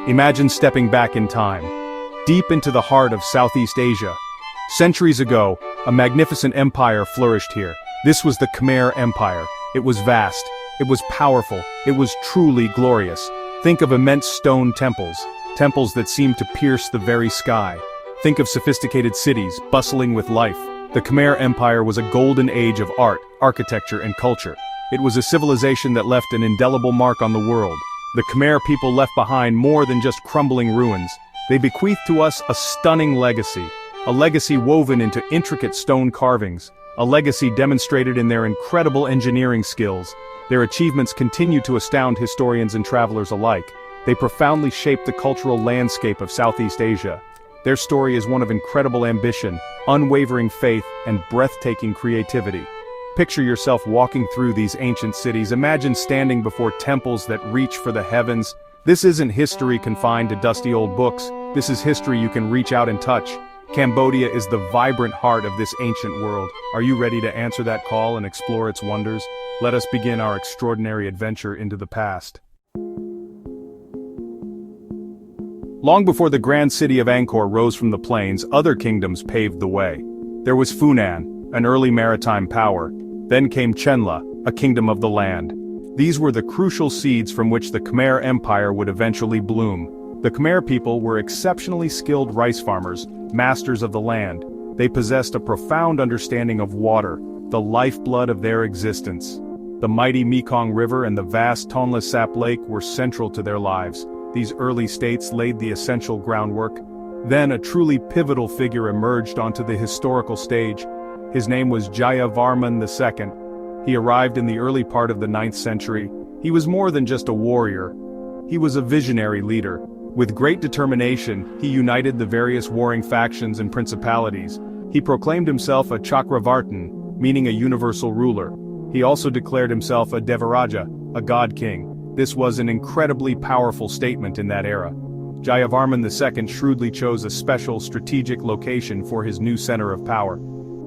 Imagine stepping back in time, deep into the heart of Southeast Asia. Centuries ago, a magnificent empire flourished here. This was the Khmer Empire. It was vast, it was powerful, it was truly glorious. Think of immense stone temples, temples that seemed to pierce the very sky. Think of sophisticated cities, bustling with life. The Khmer Empire was a golden age of art, architecture, and culture. It was a civilization that left an indelible mark on the world. The Khmer people left behind more than just crumbling ruins. They bequeathed to us a stunning legacy. A legacy woven into intricate stone carvings. A legacy demonstrated in their incredible engineering skills. Their achievements continue to astound historians and travelers alike. They profoundly shaped the cultural landscape of Southeast Asia. Their story is one of incredible ambition, unwavering faith, and breathtaking creativity. Picture yourself walking through these ancient cities. Imagine standing before temples that reach for the heavens. This isn't history confined to dusty old books. This is history you can reach out and touch. Cambodia is the vibrant heart of this ancient world. Are you ready to answer that call and explore its wonders? Let us begin our extraordinary adventure into the past. Long before the grand city of Angkor rose from the plains, other kingdoms paved the way. There was Funan, an early maritime power. Then came Chenla, a kingdom of the land. These were the crucial seeds from which the Khmer Empire would eventually bloom. The Khmer people were exceptionally skilled rice farmers, masters of the land. They possessed a profound understanding of water, the lifeblood of their existence. The mighty Mekong River and the vast Tonle Sap Lake were central to their lives. These early states laid the essential groundwork. Then a truly pivotal figure emerged onto the historical stage. His name was Jayavarman II. He arrived in the early part of the 9th century. He was more than just a warrior. He was a visionary leader. With great determination, he united the various warring factions and principalities. He proclaimed himself a Chakravartin, meaning a universal ruler. He also declared himself a Devaraja, a god king. This was an incredibly powerful statement in that era. Jayavarman II shrewdly chose a special strategic location for his new center of power.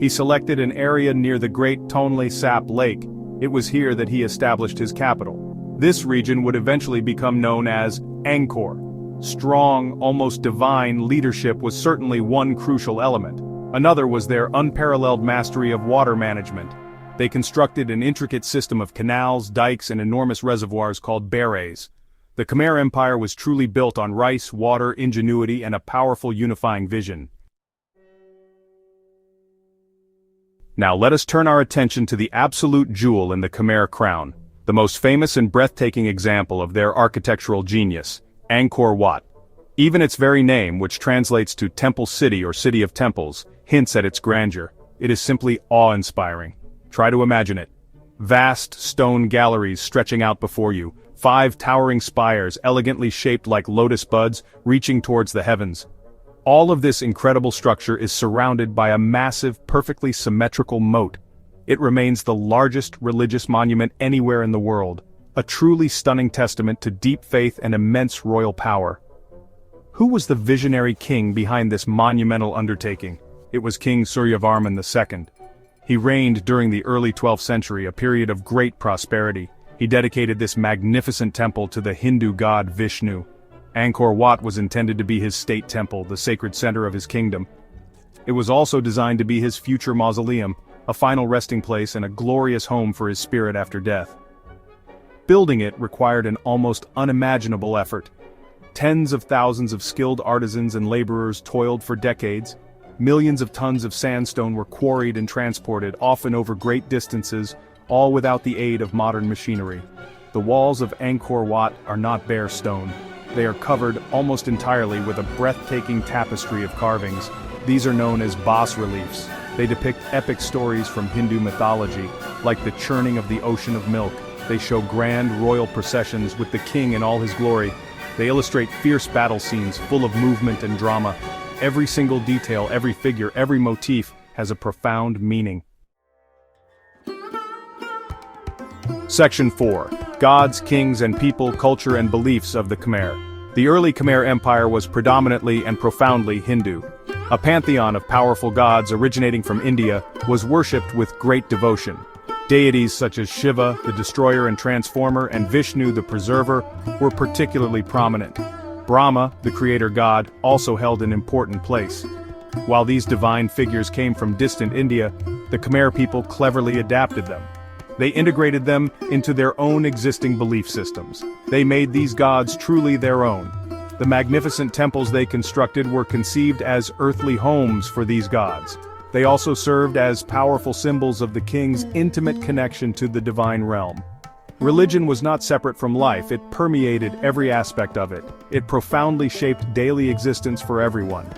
He selected an area near the great Tonle Sap Lake. It was here that he established his capital. This region would eventually become known as Angkor. Strong, almost divine leadership was certainly one crucial element. Another was their unparalleled mastery of water management. They constructed an intricate system of canals, dikes, and enormous reservoirs called beres. The Khmer Empire was truly built on rice, water, ingenuity, and a powerful unifying vision. Now let us turn our attention to the absolute jewel in the Khmer crown, the most famous and breathtaking example of their architectural genius, Angkor Wat. Even its very name, which translates to Temple City or City of Temples, hints at its grandeur. It is simply awe-inspiring. Try to imagine it. Vast stone galleries stretching out before you, 5 towering spires elegantly shaped like lotus buds reaching towards the heavens. All of this incredible structure is surrounded by a massive, perfectly symmetrical moat. It remains the largest religious monument anywhere in the world, a truly stunning testament to deep faith and immense royal power. Who was the visionary king behind this monumental undertaking? It was King Suryavarman II. He reigned during the early 12th century, a period of great prosperity. He dedicated this magnificent temple to the Hindu god Vishnu. Angkor Wat was intended to be his state temple, the sacred center of his kingdom. It was also designed to be his future mausoleum, a final resting place and a glorious home for his spirit after death. Building it required an almost unimaginable effort. Tens of thousands of skilled artisans and laborers toiled for decades. Millions of tons of sandstone were quarried and transported, often over great distances, all without the aid of modern machinery. The walls of Angkor Wat are not bare stone. They are covered almost entirely with a breathtaking tapestry of carvings. These are known as bas-reliefs. They depict epic stories from Hindu mythology, like the churning of the ocean of milk. They show grand royal processions with the king in all his glory. They illustrate fierce battle scenes full of movement and drama. Every single detail, every figure, every motif has a profound meaning. Section 4. Gods, Kings and People, Culture and Beliefs of the Khmer. The early Khmer Empire was predominantly and profoundly Hindu. A pantheon of powerful gods originating from India was worshipped with great devotion. Deities such as Shiva, the destroyer and transformer, and Vishnu, the preserver, were particularly prominent. Brahma, the creator god, also held an important place. While these divine figures came from distant India, the Khmer people cleverly adapted them. They integrated them into their own existing belief systems. They made these gods truly their own. The magnificent temples they constructed were conceived as earthly homes for these gods. They also served as powerful symbols of the king's intimate connection to the divine realm. Religion was not separate from life, it permeated every aspect of it. It profoundly shaped daily existence for everyone.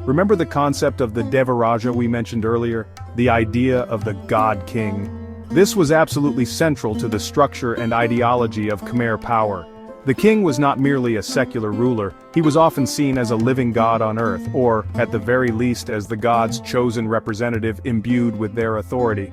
Remember the concept of the Devaraja we mentioned earlier? The idea of the God King. This was absolutely central to the structure and ideology of Khmer power. The king was not merely a secular ruler, he was often seen as a living god on earth, or, at the very least, as the god's chosen representative imbued with their authority.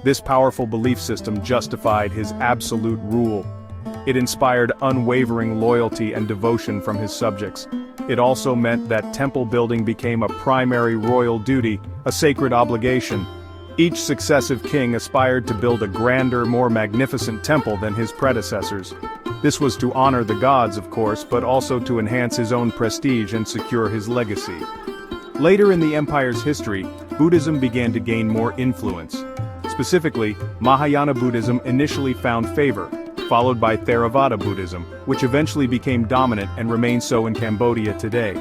This powerful belief system justified his absolute rule. It inspired unwavering loyalty and devotion from his subjects. It also meant that temple building became a primary royal duty, a sacred obligation. Each successive king aspired to build a grander, more magnificent temple than his predecessors. This was to honor the gods, of course, but also to enhance his own prestige and secure his legacy. Later in the empire's history, Buddhism began to gain more influence. Specifically, Mahayana Buddhism initially found favor, followed by Theravada Buddhism, which eventually became dominant and remains so in Cambodia today.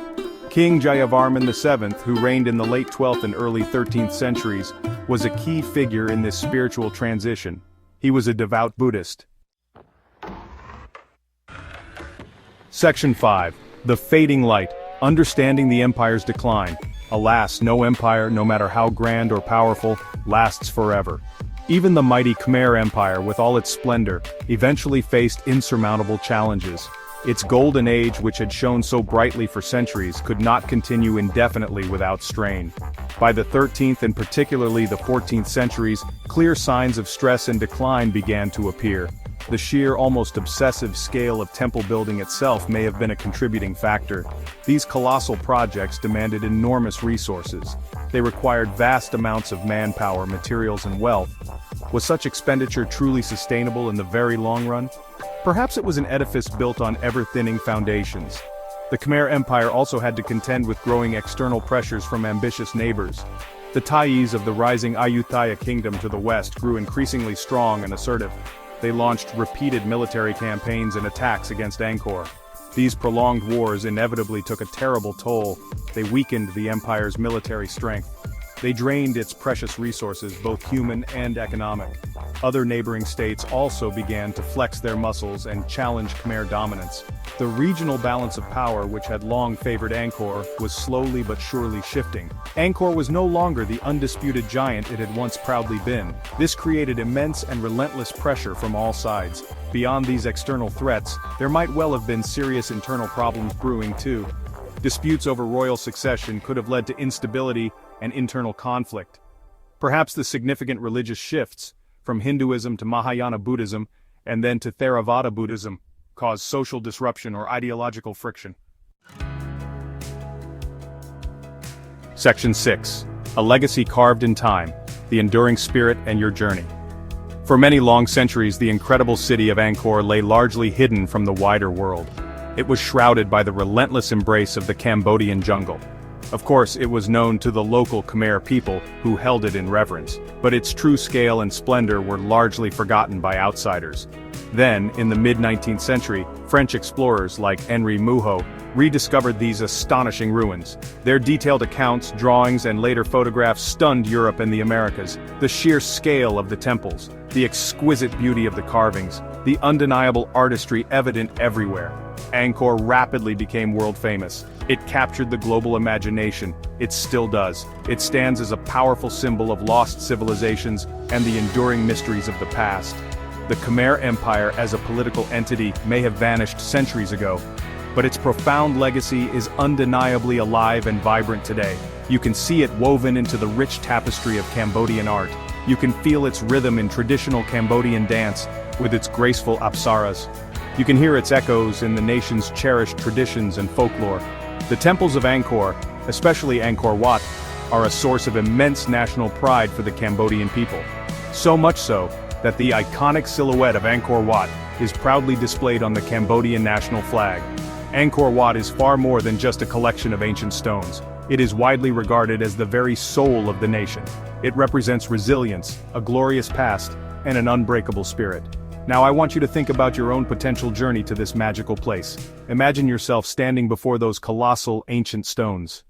King Jayavarman VII, who reigned in the late 12th and early 13th centuries, was a key figure in this spiritual transition. He was a devout Buddhist. Section 5. The Fading Light. Understanding the Empire's Decline. Alas, no empire, no matter how grand or powerful, lasts forever. Even the mighty Khmer Empire, with all its splendor, eventually faced insurmountable challenges. Its golden age, which had shone so brightly for centuries, could not continue indefinitely without strain. By the 13th and particularly the 14th centuries, clear signs of stress and decline began to appear. The sheer, almost obsessive scale of temple building itself may have been a contributing factor. These colossal projects demanded enormous resources. They required vast amounts of manpower, materials, and wealth. Was such expenditure truly sustainable in the very long run? Perhaps it was an edifice built on ever-thinning foundations. The Khmer Empire also had to contend with growing external pressures from ambitious neighbors. The Thais of the rising Ayutthaya kingdom to the west grew increasingly strong and assertive. They launched repeated military campaigns and attacks against Angkor. These prolonged wars inevitably took a terrible toll. They weakened the empire's military strength. They drained its precious resources, both human and economic. Other neighboring states also began to flex their muscles and challenge Khmer dominance. The regional balance of power, which had long favored Angkor, was slowly but surely shifting. Angkor was no longer the undisputed giant it had once proudly been. This created immense and relentless pressure from all sides. Beyond these external threats, there might well have been serious internal problems brewing too. Disputes over royal succession could have led to instability and internal conflict. Perhaps the significant religious shifts, from Hinduism to Mahayana Buddhism, and then to Theravada Buddhism, caused social disruption or ideological friction. Section 6. A Legacy Carved in Time, the Enduring Spirit and Your Journey. For many long centuries, the incredible city of Angkor lay largely hidden from the wider world. It was shrouded by the relentless embrace of the Cambodian jungle. Of course, it was known to the local Khmer people, who held it in reverence, but its true scale and splendor were largely forgotten by outsiders. Then, in the mid-19th century, French explorers like Henri Mouhot rediscovered these astonishing ruins. Their detailed accounts, drawings, and later photographs stunned Europe and the Americas. The sheer scale of the temples, the exquisite beauty of the carvings, the undeniable artistry evident everywhere. Angkor rapidly became world famous. It captured the global imagination. It still does. It stands as a powerful symbol of lost civilizations and the enduring mysteries of the past. The Khmer Empire as a political entity may have vanished centuries ago, but its profound legacy is undeniably alive and vibrant today. You can see it woven into the rich tapestry of Cambodian art. You can feel its rhythm in traditional Cambodian dance, with its graceful apsaras. You can hear its echoes in the nation's cherished traditions and folklore. The temples of Angkor, especially Angkor Wat, are a source of immense national pride for the Cambodian people. So much so, that the iconic silhouette of Angkor Wat is proudly displayed on the Cambodian national flag. Angkor Wat is far more than just a collection of ancient stones. It is widely regarded as the very soul of the nation. It represents resilience, a glorious past, and an unbreakable spirit. Now I want you to think about your own potential journey to this magical place. Imagine yourself standing before those colossal ancient stones.